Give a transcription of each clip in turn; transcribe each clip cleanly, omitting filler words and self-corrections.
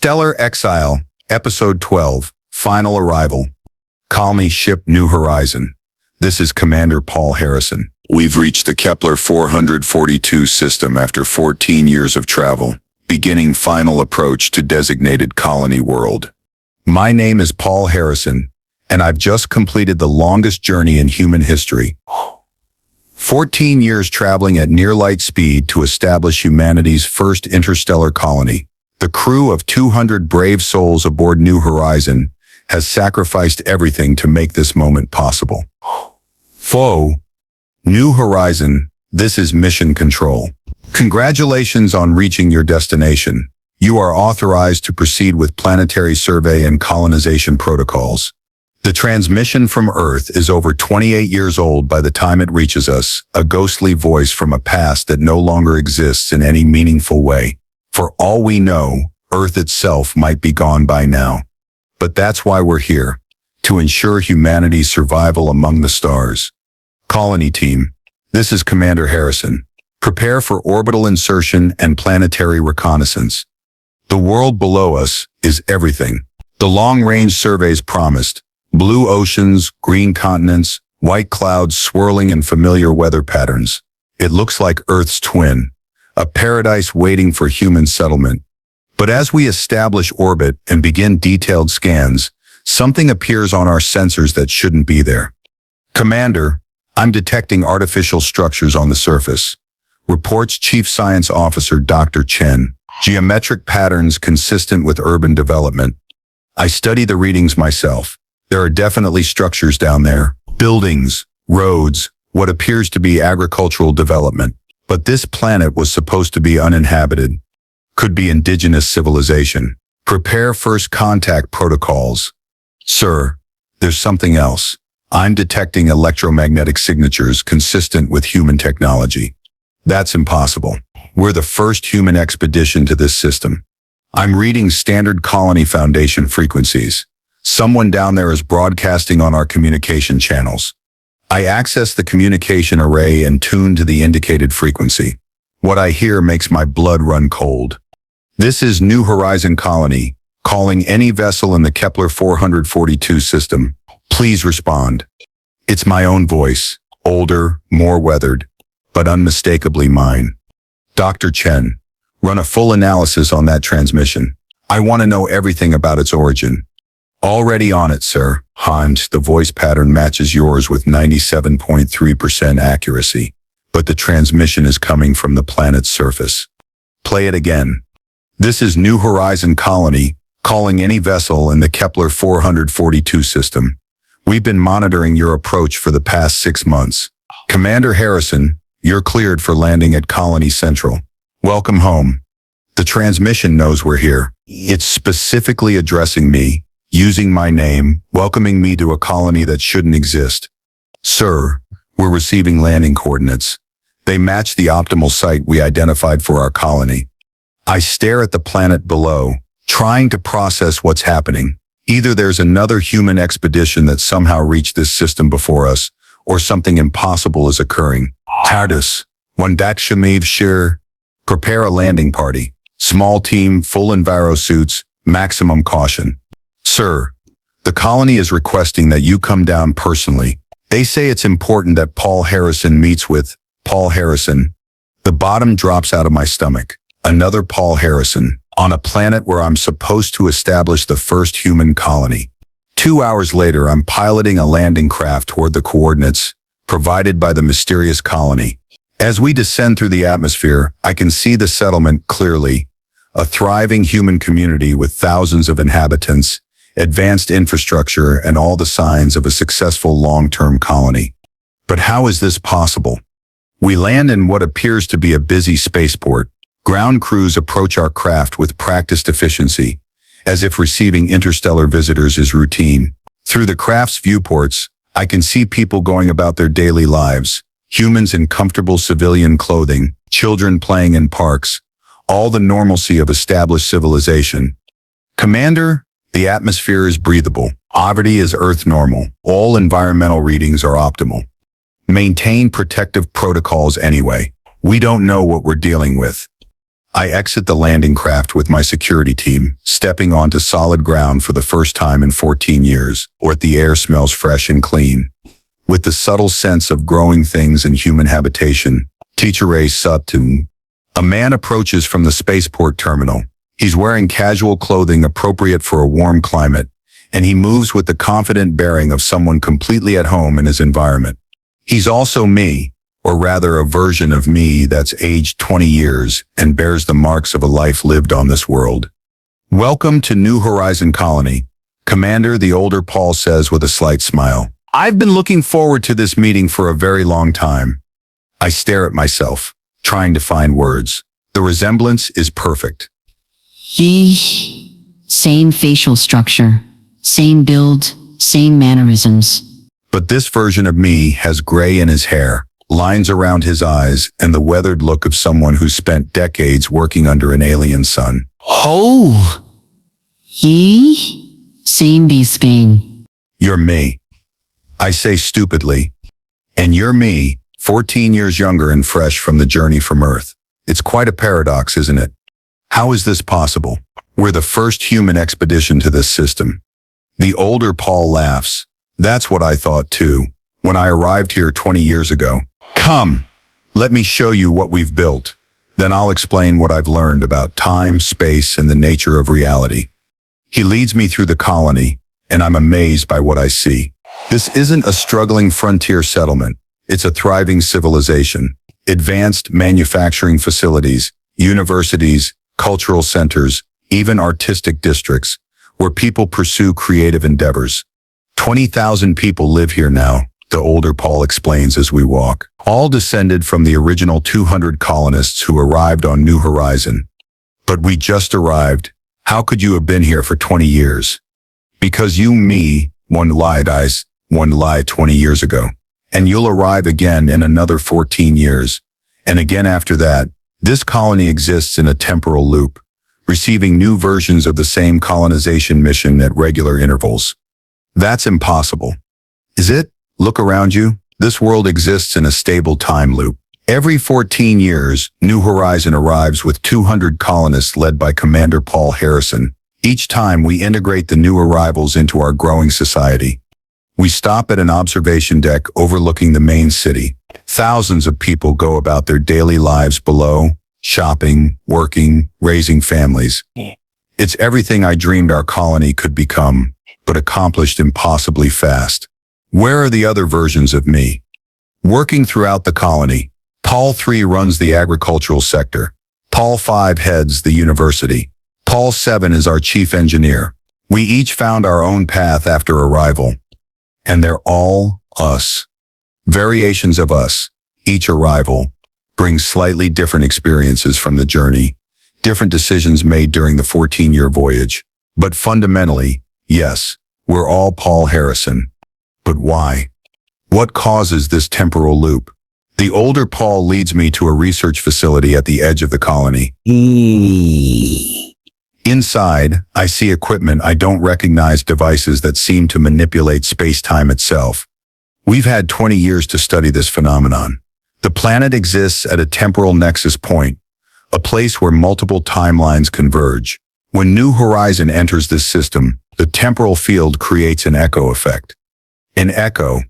Stellar Exile, Episode 12, Final Arrival. Call me Ship New Horizon. This is Commander Paul Harrison. We've reached the Kepler 442 system after 14 years of travel, beginning final approach to designated colony world. My name is Paul Harrison, and I've just completed the longest journey in human history. 14 years traveling at near light speed to establish humanity's first interstellar colony. The crew of 200 brave souls aboard New Horizon has sacrificed everything to make this moment possible. New Horizon, this is Mission Control. Congratulations on reaching your destination. You are authorized to proceed with planetary survey and colonization protocols. The transmission from Earth is over 28 years old by the time it reaches us, a ghostly voice from a past that no longer exists in any meaningful way. For all we know, Earth itself might be gone by now. But that's why we're here, to ensure humanity's survival among the stars. Colony team, this is Commander Harrison. Prepare for orbital insertion and planetary reconnaissance. The world below us is everything. The long-range surveys promised. Blue oceans, green continents, white clouds swirling in familiar weather patterns. It looks like Earth's twin, a paradise waiting for human settlement. But as we establish orbit and begin detailed scans, something appears on our sensors that shouldn't be there. Commander, I'm detecting artificial structures on the surface. Reports Chief Science Officer Dr. Chen. Geometric patterns consistent with urban development. I study the readings myself. There are definitely structures down there. Buildings, roads, what appears to be agricultural development. But this planet was supposed to be uninhabited. Could be indigenous civilization. Prepare first contact protocols. Sir, there's something else. I'm detecting electromagnetic signatures consistent with human technology. That's impossible. We're the first human expedition to this system. I'm reading standard colony foundation frequencies. Someone down there is broadcasting on our communication channels. I access the communication array and tune to the indicated frequency. What I hear makes my blood run cold. This is New Horizon Colony, calling any vessel in the Kepler 442 system. Please respond. It's my own voice, older, more weathered, but unmistakably mine. Dr. Chen, run a full analysis on that transmission. I want to know everything about its origin. Already on it, sir. Hans, the voice pattern matches yours with 97.3% accuracy, but the transmission is coming from the planet's surface. Play it again. This is New Horizon Colony, calling any vessel in the Kepler 442 system. We've been monitoring your approach for the past 6 months. Commander Harrison, you're cleared for landing at Colony Central. Welcome home. The transmission knows we're here. It's specifically addressing me, using my name, welcoming me to a colony that shouldn't exist. Sir, we're receiving landing coordinates. They match the optimal site we identified for our colony. I stare at the planet below, trying to process what's happening. Either there's another human expedition that somehow reached this system before us, or something impossible is occurring. TARDIS, Wandakshamiv Shir, prepare a landing party. Small team, full enviro suits, maximum caution. Sir, the colony is requesting that you come down personally. They say it's important that Paul Harrison meets with Paul Harrison. The bottom drops out of my stomach. Another Paul Harrison, on a planet where I'm supposed to establish the first human colony. 2 hours later, I'm piloting a landing craft toward the coordinates provided by the mysterious colony. As we descend through the atmosphere, I can see the settlement clearly. A thriving human community with thousands of inhabitants, advanced infrastructure, and all the signs of a successful long-term colony. But how is this possible? We land in what appears to be a busy spaceport. Ground crews approach our craft with practiced efficiency, as if receiving interstellar visitors is routine. Through the craft's viewports, I can see people going about their daily lives, humans in comfortable civilian clothing, children playing in parks, all the normalcy of established civilization. Commander, the atmosphere is breathable. Gravity is Earth normal. All environmental readings are optimal. Maintain protective protocols anyway. We don't know what we're dealing with. I exit the landing craft with my security team, stepping onto solid ground for the first time in 14 years, or the air smells fresh and clean. With the subtle sense of growing things in human habitation, Tichere Subtum. A man approaches from the spaceport terminal. He's wearing casual clothing appropriate for a warm climate, and he moves with the confident bearing of someone completely at home in his environment. He's also me, or rather a version of me that's aged 20 years and bears the marks of a life lived on this world. Welcome to New Horizon Colony, Commander, the older Paul says with a slight smile. I've been looking forward to this meeting for a very long time. I stare at myself, trying to find words. The resemblance is perfect. Same facial structure, same build, same mannerisms. But this version of me has gray in his hair, lines around his eyes, and the weathered look of someone who spent decades working under an alien sun. Oh! Same base thing. You're me. I say stupidly. And you're me, 14 years younger and fresh from the journey from Earth. It's quite a paradox, isn't it? How is this possible? We're the first human expedition to this system. The older Paul laughs. That's what I thought too, when I arrived here 20 years ago. Come, let me show you what we've built. Then I'll explain what I've learned about time, space, and the nature of reality. He leads me through the colony, and I'm amazed by what I see. This isn't a struggling frontier settlement. It's a thriving civilization. Advanced manufacturing facilities, universities, cultural centers, even artistic districts, where people pursue creative endeavors. 20,000 people live here now, the older Paul explains as we walk, all descended from the original 200 colonists who arrived on New Horizon. But we just arrived. How could you have been here for 20 years? Because one lied 20 years ago. And you'll arrive again in another 14 years. And again after that. This colony exists in a temporal loop, receiving new versions of the same colonization mission at regular intervals. That's impossible. Is it? Look around you. This world exists in a stable time loop. Every 14 years, New Horizon arrives with 200 colonists led by Commander Paul Harrison. Each time we integrate the new arrivals into our growing society. We stop at an observation deck overlooking the main city. Thousands of people go about their daily lives below, shopping, working, raising families. It's everything I dreamed our colony could become, but accomplished impossibly fast. Where are the other versions of me? Working throughout the colony, Paul 3 runs the agricultural sector. Paul 5 heads the university. Paul 7 is our chief engineer. We each found our own path after arrival. And they're all us. Variations of us, each arrival, brings slightly different experiences from the journey, different decisions made during the 14-year voyage. But fundamentally, yes, we're all Paul Harrison. But why? What causes this temporal loop? The older Paul leads me to a research facility at the edge of the colony. Inside, I see equipment I don't recognize, devices that seem to manipulate space-time itself. We've had 20 years to study this phenomenon. The planet exists at a temporal nexus point, a place where multiple timelines converge. When New Horizon enters this system, the temporal field creates an echo effect. In echo,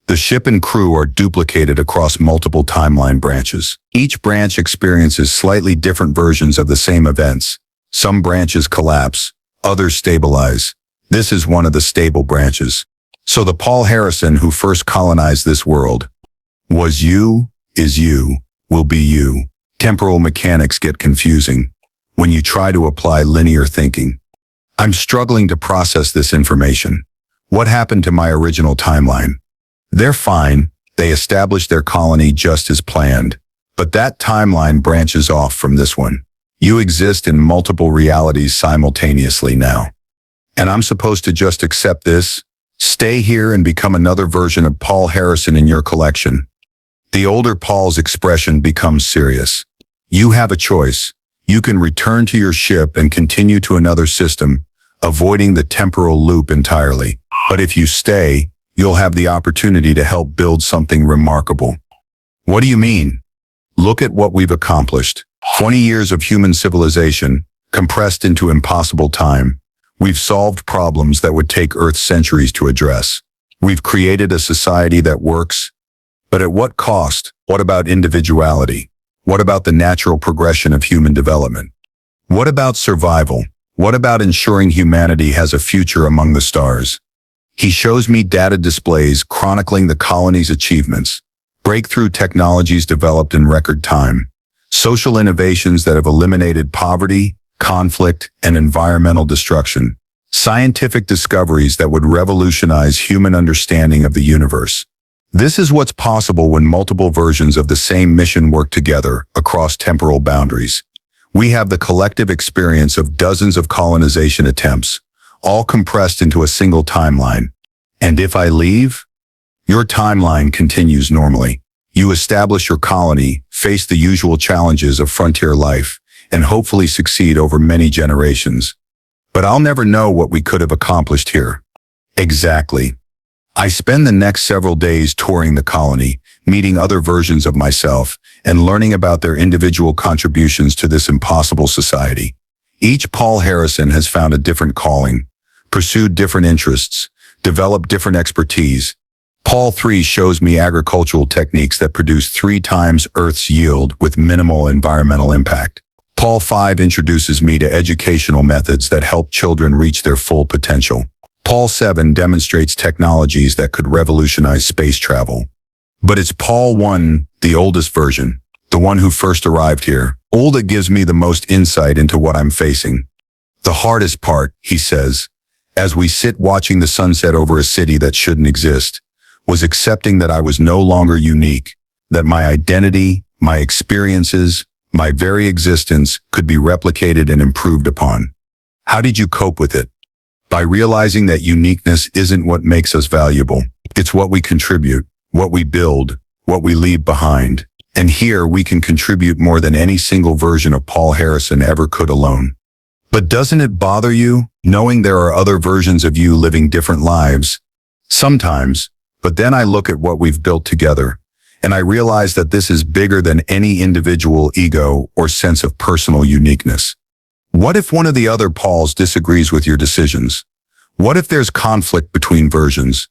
the ship and crew are duplicated across multiple timeline branches. Each branch experiences slightly different versions of the same events. Some branches collapse, others stabilize. This is one of the stable branches. So the Paul Harrison who first colonized this world was you, is you, will be you. Temporal mechanics get confusing when you try to apply linear thinking. I'm struggling to process this information. What happened to my original timeline? They're fine. They established their colony just as planned. But that timeline branches off from this one. You exist in multiple realities simultaneously now. And I'm supposed to just accept this, stay here and become another version of Paul Harrison in your collection. The older Paul's expression becomes serious. You have a choice. You can return to your ship and continue to another system, avoiding the temporal loop entirely. But if you stay, you'll have the opportunity to help build something remarkable. What do you mean? Look at what we've accomplished. 20 years of human civilization, compressed into impossible time. We've solved problems that would take Earth centuries to address. We've created a society that works. But at what cost? What about individuality? What about the natural progression of human development? What about survival? What about ensuring humanity has a future among the stars? He shows me data displays chronicling the colony's achievements, breakthrough technologies developed in record time, social innovations that have eliminated poverty, conflict, and environmental destruction, scientific discoveries that would revolutionize human understanding of the universe. This is what's possible when multiple versions of the same mission work together across temporal boundaries. We have the collective experience of dozens of colonization attempts, all compressed into a single timeline. And if I leave? Your timeline continues normally. You establish your colony, face the usual challenges of frontier life, and hopefully succeed over many generations. But I'll never know what we could have accomplished here. Exactly. I spend the next several days touring the colony, meeting other versions of myself, and learning about their individual contributions to this impossible society. Each Paul Harrison has found a different calling, pursued different interests, developed different expertise. Paul 3 shows me agricultural techniques that produce 3 times Earth's yield with minimal environmental impact. Paul 5 introduces me to educational methods that help children reach their full potential. Paul 7 demonstrates technologies that could revolutionize space travel. But it's Paul 1, the oldest version, the one who first arrived here, that gives me the most insight into what I'm facing. The hardest part, he says, as we sit watching the sunset over a city that shouldn't exist, was accepting that I was no longer unique, that my identity, my experiences, my very existence could be replicated and improved upon. How did you cope with it? By realizing that uniqueness isn't what makes us valuable. It's what we contribute, what we build, what we leave behind. And here we can contribute more than any single version of Paul Harrison ever could alone. But doesn't it bother you, knowing there are other versions of you living different lives? Sometimes, but then I look at what we've built together, and I realize that this is bigger than any individual ego or sense of personal uniqueness. What if one of the other Pauls disagrees with your decisions? What if there's conflict between versions?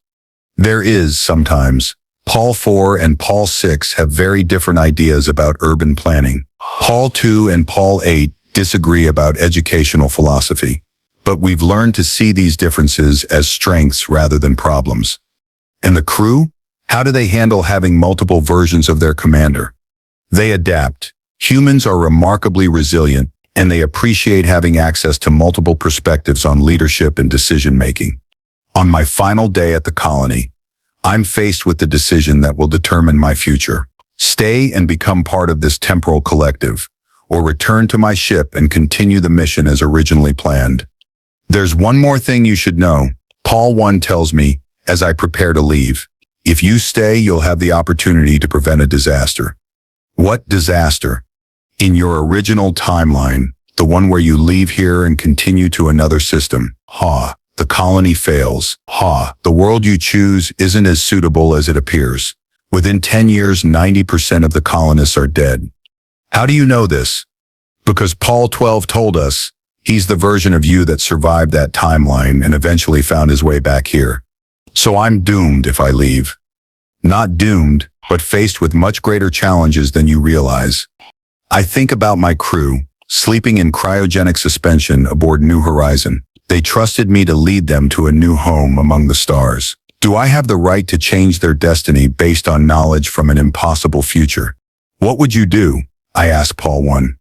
There is sometimes. Paul 4 and Paul 6 have very different ideas about urban planning. Paul 2 and Paul 8 disagree about educational philosophy. But we've learned to see these differences as strengths rather than problems. And the crew? How do they handle having multiple versions of their commander? They adapt. Humans are remarkably resilient, and they appreciate having access to multiple perspectives on leadership and decision-making. On my final day at the colony, I'm faced with the decision that will determine my future. Stay and become part of this temporal collective, or return to my ship and continue the mission as originally planned. There's one more thing you should know. Paul 1 tells me, as I prepare to leave, if you stay, you'll have the opportunity to prevent a disaster. What disaster? In your original timeline, the one where you leave here and continue to another system, the colony fails. The world you choose isn't as suitable as it appears. Within 10 years, 90% of the colonists are dead. How do you know this? Because Paul 12 told us. He's the version of you that survived that timeline and eventually found his way back here. So I'm doomed if I leave. Not doomed, but faced with much greater challenges than you realize. I think about my crew, sleeping in cryogenic suspension aboard New Horizon. They trusted me to lead them to a new home among the stars. Do I have the right to change their destiny based on knowledge from an impossible future? What would you do? I asked Paul 1.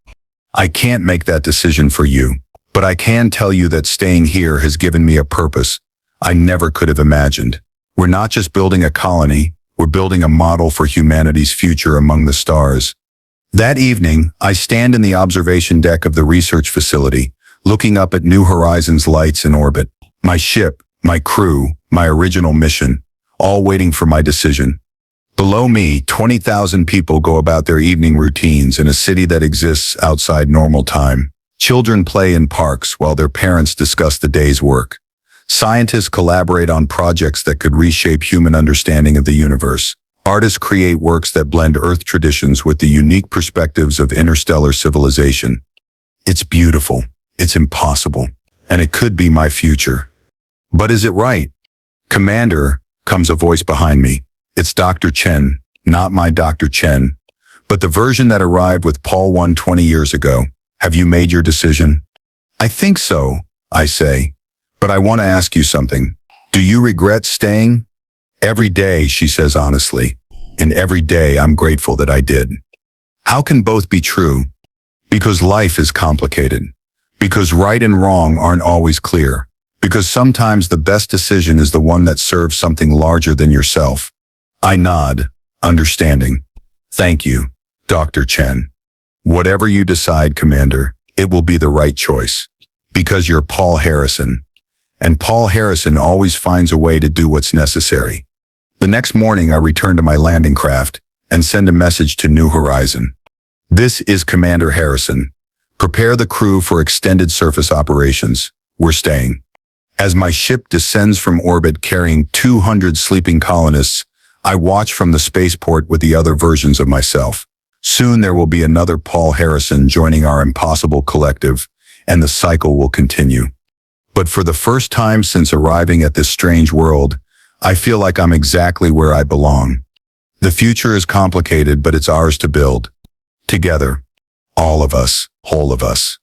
I can't make that decision for you, but I can tell you that staying here has given me a purpose I never could have imagined. We're not just building a colony, we're building a model for humanity's future among the stars. That evening, I stand in the observation deck of the research facility, looking up at New Horizons lights in orbit. My ship, my crew, my original mission, all waiting for my decision. Below me, 20,000 people go about their evening routines in a city that exists outside normal time. Children play in parks while their parents discuss the day's work. Scientists collaborate on projects that could reshape human understanding of the universe. Artists create works that blend Earth traditions with the unique perspectives of interstellar civilization. It's beautiful, it's impossible, and it could be my future. But is it right? Commander, comes a voice behind me. It's Dr. Chen, not my Dr. Chen, but the version that arrived with Paul 20 years ago. Have you made your decision? I think so, I say. But I want to ask you something. Do you regret staying? Every day, she says honestly. And every day I'm grateful that I did. How can both be true? Because life is complicated. Because right and wrong aren't always clear. Because sometimes the best decision is the one that serves something larger than yourself. I nod, understanding. Thank you, Dr. Chen. Whatever you decide, Commander, it will be the right choice. Because you're Paul Harrison. And Paul Harrison always finds a way to do what's necessary. The next morning, I return to my landing craft and send a message to New Horizon. This is Commander Harrison. Prepare the crew for extended surface operations. We're staying. As my ship descends from orbit carrying 200 sleeping colonists, I watch from the spaceport with the other versions of myself. Soon there will be another Paul Harrison joining our impossible collective, and the cycle will continue. But for the first time since arriving at this strange world, I feel like I'm exactly where I belong. The future is complicated, but it's ours to build. Together. All of us, whole of us.